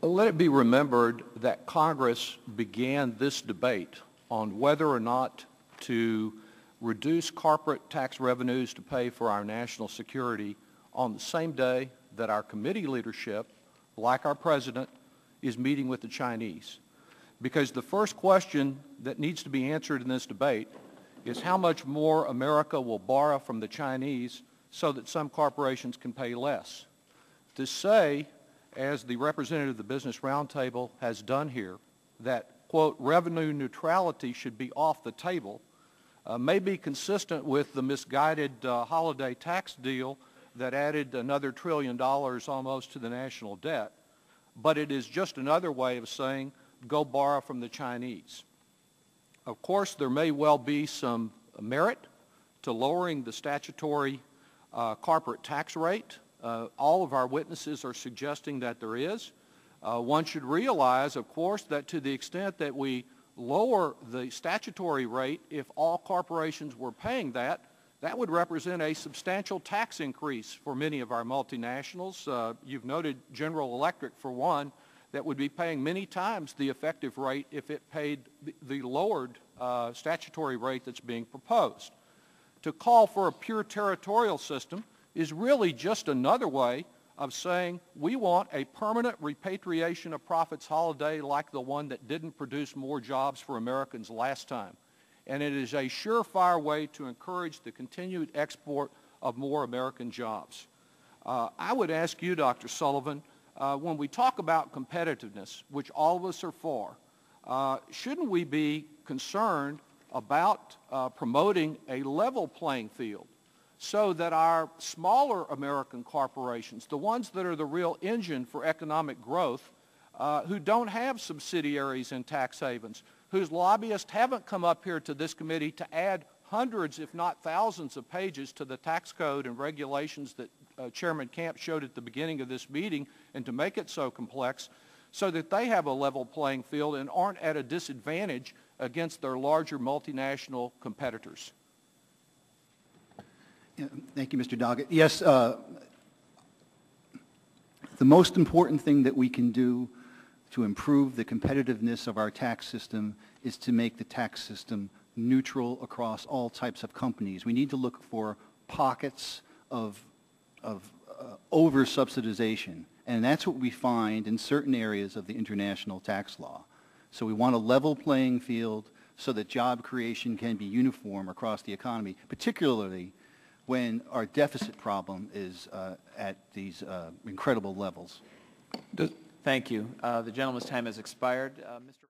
Let it be remembered that Congress began this debate on whether or not to reduce corporate tax revenues to pay for our national security on the same day that our committee leadership, like our president, is meeting with the Chinese. Because the first question that needs to be answered in this debate is how much more America will borrow from the Chinese so that some corporations can pay less. To say, as the representative of the Business Roundtable has done here, that, quote, revenue neutrality should be off the table may be consistent with the misguided holiday tax deal that added another $1 trillion almost to the national debt, but it is just another way of saying go borrow from the Chinese. Of course, there may well be some merit to lowering the statutory corporate tax rate. All of our witnesses are suggesting that there is. One should realize, of course, that to the extent that we lower the statutory rate, if all corporations were paying that, that would represent a substantial tax increase for many of our multinationals. You've noted General Electric, for one, that would be paying many times the effective rate if it paid the lowered statutory rate that's being proposed. To call for a pure territorial system is really just another way of saying we want a permanent repatriation of profits holiday like the one that didn't produce more jobs for Americans last time. And it is a surefire way to encourage the continued export of more American jobs. I would ask you, Dr. Sullivan, when we talk about competitiveness, which all of us are for, shouldn't we be concerned about promoting a level playing field so that our smaller American corporations, the ones that are the real engine for economic growth, who don't have subsidiaries in tax havens, whose lobbyists haven't come up here to this committee to add hundreds, if not thousands, of pages to the tax code and regulations that Chairman Camp showed at the beginning of this meeting, and to make it so complex, so that they have a level playing field and aren't at a disadvantage against their larger multinational competitors. Yeah, thank you, Mr. Doggett. Yes, the most important thing that we can do to improve the competitiveness of our tax system is to make the tax system neutral across all types of companies. We need to look for pockets of over-subsidization, and that's what we find in certain areas of the international tax law. So we want a level playing field so that job creation can be uniform across the economy, particularly when our deficit problem is at these incredible levels. Thank you. The gentleman's time has expired. Mr.